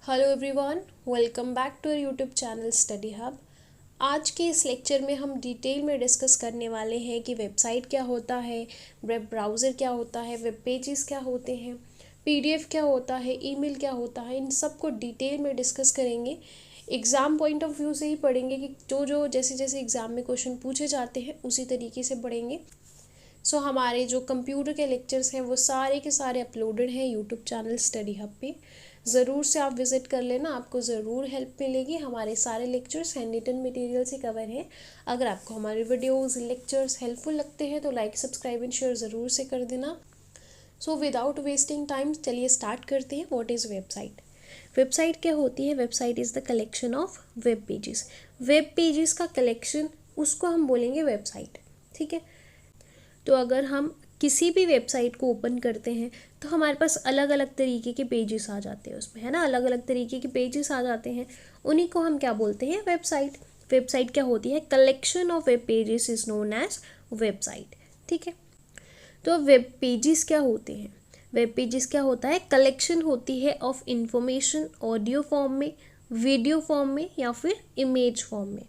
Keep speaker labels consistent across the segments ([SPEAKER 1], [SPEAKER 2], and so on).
[SPEAKER 1] Hello everyone, welcome back to YouTube channel study hub. आज के इस लेक्चर में हम डिटेल में डिस्कस करने वाले हैं कि वेबसाइट क्या होता है, वेब ब्राउज़र क्या होता है, वेब पेजेस क्या होते हैं, पीडीएफ क्या होता है, ईमेल क्या होता है। इन सब को डिटेल में डिस्कस करेंगे। एग्ज़ाम पॉइंट ऑफ व्यू से ही पढ़ेंगे कि जो जैसे जैसे एग्ज़ाम में क्वेश्चन पूछे जाते हैं उसी तरीके से पढ़ेंगे। हमारे जो कंप्यूटर के लेक्चर्स हैं वो सारे के सारे अपलोडेड हैं यूट्यूब चैनल स्टडी हब पे। ज़रूर से आप विज़िट कर लेना, आपको ज़रूर हेल्प मिलेगी। हमारे सारे लेक्चर्स हैंड रिटन मटेरियल से कवर हैं। अगर आपको हमारे वीडियोस लेक्चर्स हेल्पफुल लगते हैं तो लाइक, सब्सक्राइब एंड शेयर ज़रूर से कर देना। विदाउट वेस्टिंग टाइम चलिए स्टार्ट करते हैं। What is website? वेबसाइट क्या होती है? Website is the collection of web pages. Web pages का कलेक्शन, उसको हम बोलेंगे वेबसाइट। ठीक है, तो अगर हम किसी भी वेबसाइट को ओपन करते हैं तो हमारे पास अलग अलग तरीके के पेजेस आ जाते हैं उसमें, है ना। अलग अलग तरीके के पेजेस आ जाते हैं, उन्हीं को हम क्या बोलते हैं? वेबसाइट। वेबसाइट क्या होती है? Collection of web pages is known as website. ठीक है, तो वेब पेजेस क्या होते हैं? वेब पेजेस क्या होता है? कलेक्शन होती है ऑफ इंफॉर्मेशन ऑडियो फॉर्म में, वीडियो फॉर्म में या फिर इमेज फॉर्म में।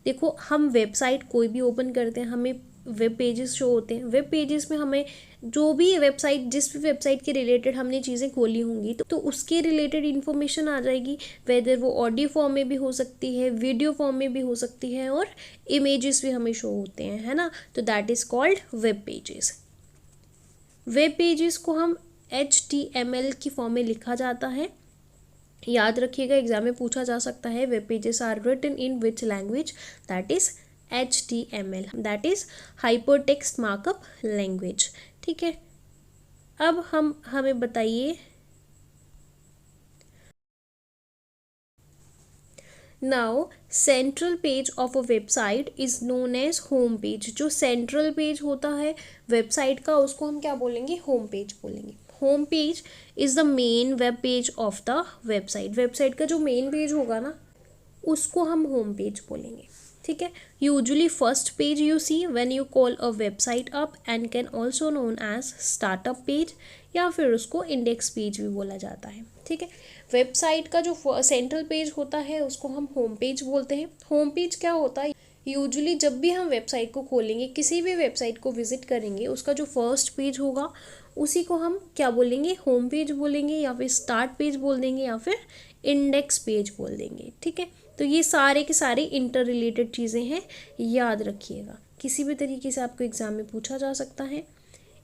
[SPEAKER 1] देखो, हम वेबसाइट कोई भी ओपन करते हैं हमें वेब पेजेस शो होते हैं। वेब पेजेस में हमें जो भी वेबसाइट, जिस भी वेबसाइट के रिलेटेड हमने चीज़ें खोली होंगी तो उसके रिलेटेड इन्फॉर्मेशन आ जाएगी। वेदर वो ऑडियो फॉर्म में भी हो सकती है, वीडियो फॉर्म में भी हो सकती है और इमेजेस भी हमें शो होते हैं, है ना। तो that is called web pages. Web pages को हम HTML की फॉर्म में लिखा जाता है। याद रखिएगा, एग्जाम में पूछा जा सकता है web pages are written in which language? That is HTML, that is hypertext markup language. ठीक है, अब हमें बताइए, now central page of a website is known as home page. जो सेंट्रल पेज होता है वेबसाइट का उसको हम क्या बोलेंगे? होम पेज बोलेंगे। Home page is the main web page of the website. Website का जो मेन पेज होगा ना उसको हम होम पेज बोलेंगे। ठीक है, usually first page you see when you call a website up and can also known as startup page या फिर उसको इंडेक्स पेज भी बोला जाता है। ठीक है, वेबसाइट का जो सेंट्रल पेज होता है उसको हम होम पेज बोलते हैं। होम पेज क्या होता है? यूजुअली जब भी हम वेबसाइट को खोलेंगे, किसी भी वेबसाइट को विजिट करेंगे, उसका जो फर्स्ट पेज होगा उसी को हम क्या बोलेंगे? होम पेज बोलेंगे या फिर स्टार्ट पेज बोल देंगे या फिर इंडेक्स पेज बोल देंगे। ठीक है, तो ये सारे के सारे इंटर रिलेटेड चीज़ें हैं, याद रखिएगा। किसी भी तरीके से आपको एग्ज़ाम में पूछा जा सकता है।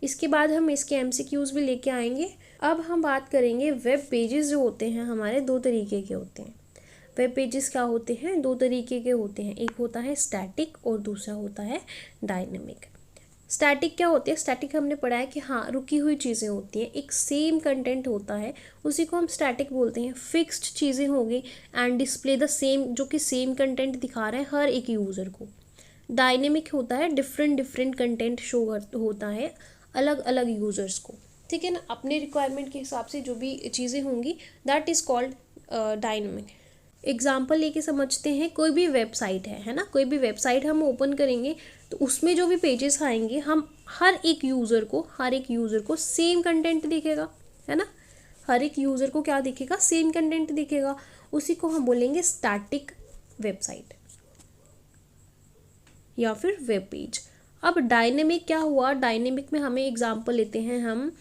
[SPEAKER 1] इसके बाद हम इसके MCQs भी लेके आएंगे। अब हम बात करेंगे वेब पेजेस जो होते हैं हमारे दो तरीके के होते हैं। वेब पेजेस क्या होते हैं? दो तरीके के होते हैं, एक होता है स्टैटिक और दूसरा होता है डायनेमिक। स्टैटिक क्या होती है? स्टैटिक हमने पढ़ा है कि हाँ, रुकी हुई चीज़ें होती हैं, एक सेम कंटेंट होता है, उसी को हम स्टैटिक बोलते हैं। फिक्स्ड चीज़ें होंगी एंड डिस्प्ले द सेम, जो कि सेम कंटेंट दिखा रहा है हर एक यूज़र को। डायनेमिक होता है, डिफरेंट डिफरेंट कंटेंट शो होता है अलग अलग यूज़र्स को। ठीक है ना, अपने रिक्वायरमेंट के हिसाब से जो भी चीज़ें होंगी that is called dynamic. Example लेके समझते हैं। कोई भी वेबसाइट है ना, कोई भी वेबसाइट हम ओपन करेंगे तो उसमें जो भी पेजेस आएंगे हम हर एक यूज़र को सेम कंटेंट दिखेगा, है ना। हर एक यूज़र को क्या दिखेगा? सेम कंटेंट दिखेगा। उसी को हम बोलेंगे स्टैटिक वेबसाइट या फिर वेब पेज। अब डायनेमिक क्या हुआ? डायनेमिक में हमें एग्जांपल लेते हैं हम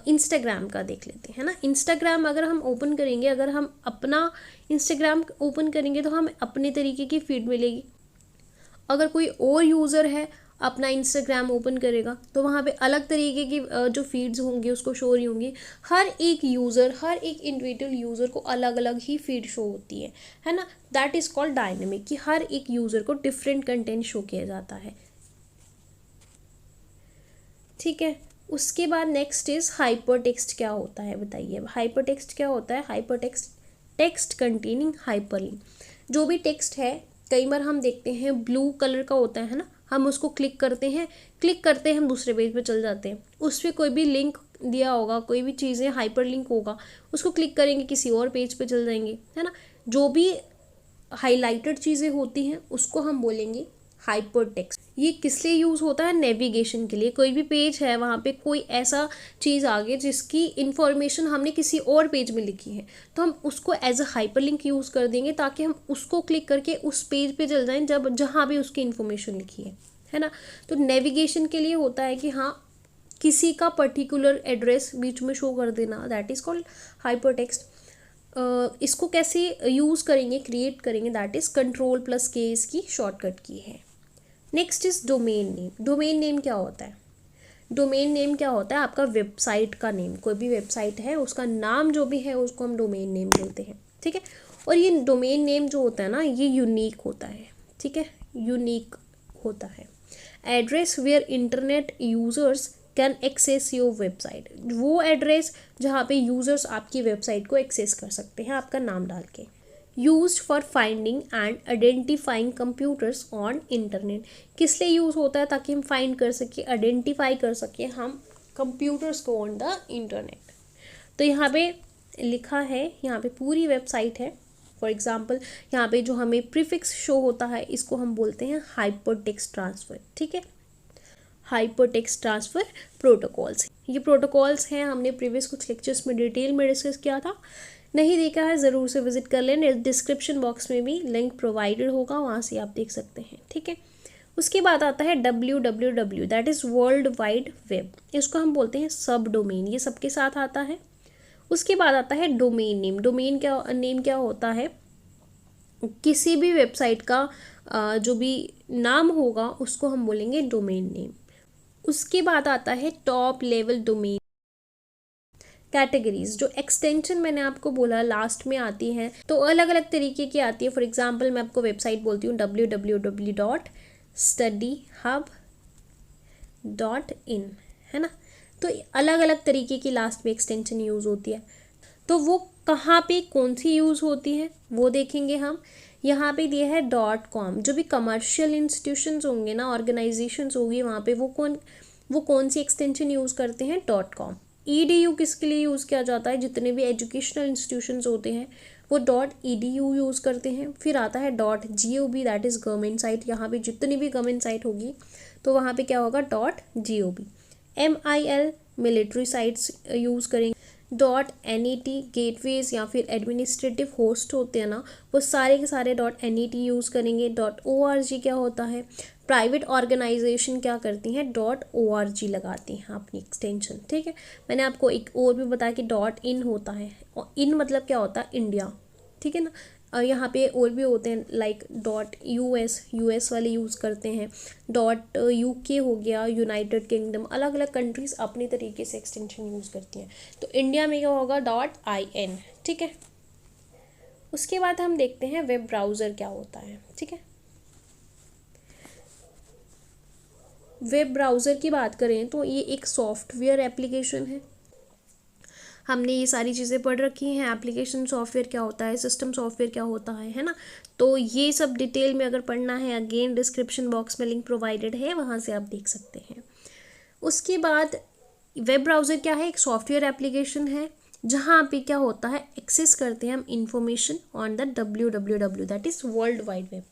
[SPEAKER 1] इंस्टाग्राम का देख लेते हैं ना। इंस्टाग्राम अगर हम ओपन करेंगे, अगर हम अपना इंस्टाग्राम ओपन करेंगे तो हमें अपने तरीके की फीड मिलेगी। अगर कोई और यूज़र है अपना इंस्टाग्राम ओपन करेगा तो वहाँ पे अलग तरीके की जो फीड्स होंगी उसको शो रही होंगी। हर एक यूज़र, हर एक इंडिविजुअल यूज़र को अलग अलग ही फीड शो होती है ना। दैट इज़ कॉल्ड डायनेमिक, कि हर एक यूज़र को डिफरेंट कंटेंट शो किया जाता है। ठीक है, उसके बाद नेक्स्ट इज हाइपर टेक्स्ट। क्या होता है बताइए? हाइपर टेक्स्ट क्या होता है? Hyper text, text containing hyperlink. जो भी टेक्स्ट है, कई बार हम देखते हैं ब्लू कलर का होता है ना, हम उसको क्लिक करते हैं हम दूसरे पेज पे चल जाते हैं। उस पर कोई भी लिंक दिया होगा, कोई भी चीज़ें हाइपर लिंक होगा, उसको क्लिक करेंगे किसी और पेज पे चल जाएंगे, है ना। जो भी हाईलाइटेड चीज़ें होती हैं उसको हम बोलेंगे हाइपर टेक्स्ट। ये किस लिए यूज़ होता है? नेविगेशन के लिए। कोई भी पेज है, वहाँ पे कोई ऐसा चीज़ आ गई जिसकी इन्फॉर्मेशन हमने किसी और पेज में लिखी है, तो हम उसको एज अ हाइपरलिंक यूज़ कर देंगे ताकि हम उसको क्लिक करके उस पेज पे चल जाएं जब जहाँ भी उसकी इन्फॉर्मेशन लिखी है ना। तो नेविगेशन के लिए होता है कि हाँ, किसी का पर्टिकुलर एड्रेस बीच में शो कर देना, that is called hyper text. इसको कैसे यूज़ करेंगे, क्रिएट करेंगे, दैट इज़ Ctrl+K इसकी शॉर्टकट की है। Next is domain name. Domain name क्या होता है? डोमेन नेम क्या होता है? आपका वेबसाइट का नेम, कोई भी वेबसाइट है उसका नाम जो भी है उसको हम डोमेन नेम बोलते हैं, ठीक है। और ये डोमेन नेम जो होता है ना, ये यूनिक होता है, ठीक है, यूनिक होता है। Address where internet users can access your website, वो एड्रेस जहाँ पे यूजर्स आपकी वेबसाइट को एक्सेस कर सकते हैं आपका नाम डाल के। Use for finding and identifying computers on internet, किस लिए यूज़ होता है? ताकि हम फाइंड कर सकें, आइडेंटिफाई कर सकें हम कंप्यूटर्स को ऑन द इंटरनेट। तो यहाँ पे लिखा है, यहाँ पे पूरी वेबसाइट है। फॉर एग्जांपल यहाँ पे जो हमें प्रीफिक्स शो होता है इसको हम बोलते हैं हाइपर टेक्स्ट ट्रांसफ़र, ठीक है। हाइपर टेक्स्ट ट्रांसफ़र प्रोटोकॉल्स, ये प्रोटोकॉल्स हैं, हमने प्रीवियस कुछ लेक्चर्स में डिटेल में डिस्कस किया था। नहीं देखा है ज़रूर से विजिट कर लें, डिस्क्रिप्शन बॉक्स में भी लिंक प्रोवाइडेड होगा, वहाँ से आप देख सकते हैं, ठीक है। उसके बाद आता है www, that is world wide web, इसको हम बोलते हैं सब डोमेन, ये सबके साथ आता है। उसके बाद आता है डोमेन नेम। डोमेन क्या नेम क्या होता है? किसी भी वेबसाइट का जो भी नाम होगा उसको हम बोलेंगे डोमेन नेम। उसके बाद आता है टॉप लेवल डोमेन कैटेगरीज, जो एक्सटेंशन मैंने आपको बोला लास्ट में आती हैं, तो अलग अलग तरीके की आती है। फॉर एग्जांपल मैं आपको वेबसाइट बोलती हूँ www.studyhub.in, है ना। तो अलग अलग तरीके की लास्ट में एक्सटेंशन यूज़ होती है, तो वो कहाँ पे कौन सी यूज़ होती है वो देखेंगे हम। यहाँ पे दिया है .com, जो भी कमर्शियल इंस्टीट्यूशंस होंगे ना, ऑर्गेनाइजेशंस होगी, वहाँ पे वो कौन सी एक्सटेंशन यूज़ करते हैं? .com। edu किसके लिए यूज़ किया जाता है? जितने भी एजुकेशनल इंस्टीट्यूशंस होते हैं वो .edu यूज़ करते हैं। फिर आता है .gov, that is government site, यहाँ पे जितनी भी गवर्नमेंट साइट होगी तो वहाँ पे क्या होगा? .gov। mil military sites use करेंगे। .net गेटवेज या फिर एडमिनिस्ट्रेटिव होस्ट होते हैं ना, वो सारे के सारे .net यूज़ करेंगे। .org क्या होता है? प्राइवेट ऑर्गेनाइजेशन क्या करती हैं? .org लगाती हैं अपनी एक्सटेंशन, ठीक है। मैंने आपको एक और भी बताया कि .in होता है, और इन मतलब क्या होता है? इंडिया, ठीक है ना। यहाँ पे और भी होते हैं लाइक .us वाले यूज़ करते हैं। .uk हो गया, यूनाइटेड किंगडम, अलग अलग कंट्रीज़ अपनी तरीके से एक्सटेंशन यूज़ करती हैं। तो इंडिया में क्या होगा? .in, ठीक है। उसके बाद हम देखते हैं वेब ब्राउज़र क्या होता है, ठीक है। वेब ब्राउज़र की बात करें तो ये एक सॉफ्टवेयर एप्लीकेशन है। हमने ये सारी चीज़ें पढ़ रखी हैं, एप्लीकेशन सॉफ्टवेयर क्या होता है, सिस्टम सॉफ्टवेयर क्या होता है ना। तो ये सब डिटेल में अगर पढ़ना है, अगेन डिस्क्रिप्शन बॉक्स में लिंक प्रोवाइडेड है, वहाँ से आप देख सकते हैं। उसके बाद वेब ब्राउज़र क्या है? एक सॉफ्टवेयर एप्लीकेशन है जहाँ पे क्या होता है? एक्सेस करते हैं हम information on the www, that is world wide web.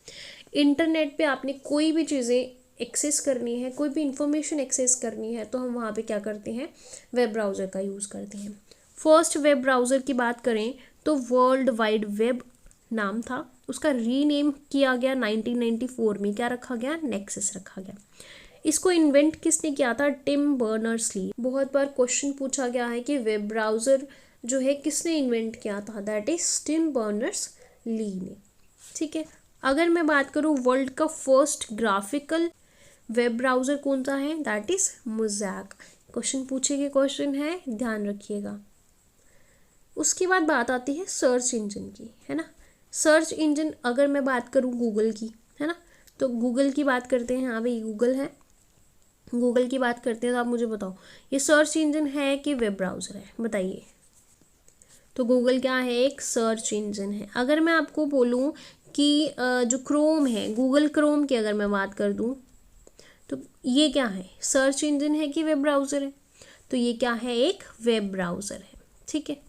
[SPEAKER 1] Internet पे आपने कोई भी चीज़ें एक्सेस करनी है, कोई भी इंफॉर्मेशन एक्सेस करनी है, तो हम वहाँ पे क्या करते हैं? वेब ब्राउज़र का यूज़ करते हैं। फर्स्ट वेब ब्राउज़र की बात करें तो वर्ल्ड वाइड वेब नाम था, उसका रीनेम किया गया 1994 में, क्या रखा गया? नेक्सस रखा गया। इसको इन्वेंट किसने किया था? Tim Berners Lee. बहुत बार क्वेश्चन पूछा गया है कि वेब ब्राउज़र जो है किसने इन्वेंट किया था? दैट इज टिम बर्नर्स-ली ने, ठीक है। अगर मैं बात करूँ वर्ल्ड का फर्स्ट ग्राफिकल वेब ब्राउज़र कौन सा है? That is mosaic. क्वेश्चन पूछेंगे, क्वेश्चन है, ध्यान रखिएगा। उसके बाद बात आती है सर्च इंजन की, है ना। सर्च इंजन अगर मैं बात करूँ गूगल की, है ना, तो गूगल की बात करते हैं। हाँ भाई, गूगल है, गूगल की बात करते हैं, तो आप मुझे बताओ ये सर्च इंजन है कि वेब ब्राउज़र है? बताइए। तो गूगल क्या है? एक सर्च इंजन है। अगर मैं आपको बोलूँ कि जो क्रोम है, गूगल क्रोम की अगर मैं बात कर दूँ, तो ये क्या है? सर्च इंजन है कि वेब ब्राउज़र है? तो ये क्या है? एक वेब ब्राउज़र है, ठीक है।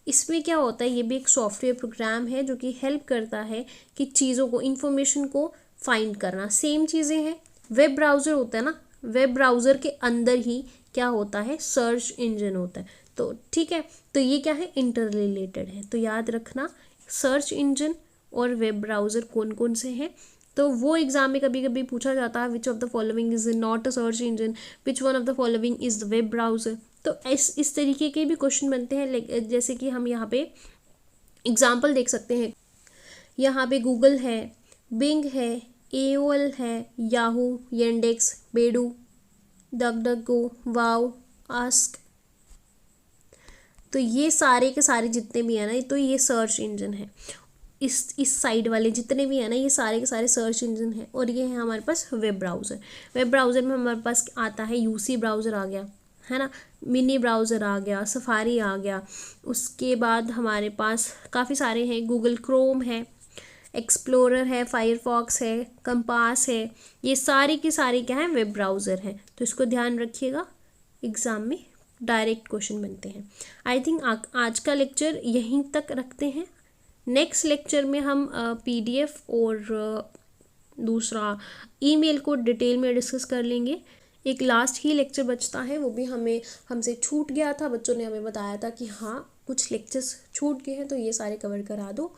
[SPEAKER 1] इसमें क्या होता है? ये भी एक सॉफ्टवेयर प्रोग्राम है जो कि हेल्प करता है कि चीज़ों को, इंफॉर्मेशन को फाइंड करना। सेम चीज़ें हैं, वेब ब्राउज़र होता है ना, वेब ब्राउज़र के अंदर ही क्या होता है, सर्च इंजन होता है। तो ठीक है, तो ये क्या है, इंटर रिलेटेड है। तो याद रखना सर्च इंजन और वेब ब्राउज़र कौन कौन से हैं। तो वो एग्जाम में कभी कभी पूछा जाता है which of the following is not a search engine, which one of the following is the web browser. तो इस तरीके के भी क्वेश्चन बनते हैं। जैसे कि हम यहाँ पे एग्जाम्पल देख सकते हैं, यहाँ पे गूगल है, बिंग है, एओएल है, याहू, येंडेक्स, बेडू, डक डक गो, वाव, आस्क। तो ये सारे के सारे जितने भी हैं ना, तो ये सर्च इंजन है। इस साइड वाले जितने भी हैं ना, ये सारे के सारे सर्च इंजन हैं। और ये है हमारे पास वेब ब्राउज़र। वेब ब्राउज़र में हमारे पास आता है यूसी ब्राउज़र आ गया, है ना, मिनी ब्राउज़र आ गया, सफारी आ गया। उसके बाद हमारे पास काफ़ी सारे हैं, गूगल क्रोम है, एक्सप्लोरर है, फायरफॉक्स है, कंपास है। ये सारे के सारे क्या हैं, वेब ब्राउज़र हैं। तो इसको ध्यान रखिएगा, एग्ज़ाम में डायरेक्ट क्वेश्चन बनते हैं। आई थिंक आज का लेक्चर यहीं तक रखते हैं। नेक्स्ट लेक्चर में हम पीडीएफ और दूसरा ईमेल को डिटेल में डिस्कस कर लेंगे। एक लास्ट ही लेक्चर बचता है, वो भी हमसे छूट गया था। बच्चों ने हमें बताया था कि हाँ कुछ लेक्चर्स छूट गए हैं, तो ये सारे कवर करा दो।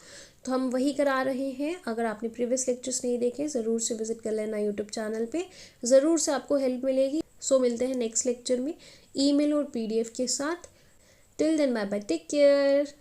[SPEAKER 1] तो हम वही करा रहे हैं। अगर आपने प्रीवियस लेक्चर्स नहीं देखे, ज़रूर से विजिट कर लेना यूट्यूब चैनल पे, ज़रूर से आपको हेल्प मिलेगी। सो मिलते हैं नेक्स्ट लेक्चर में ईमेल और पीडीएफ के साथ। Till then bye bye, take care.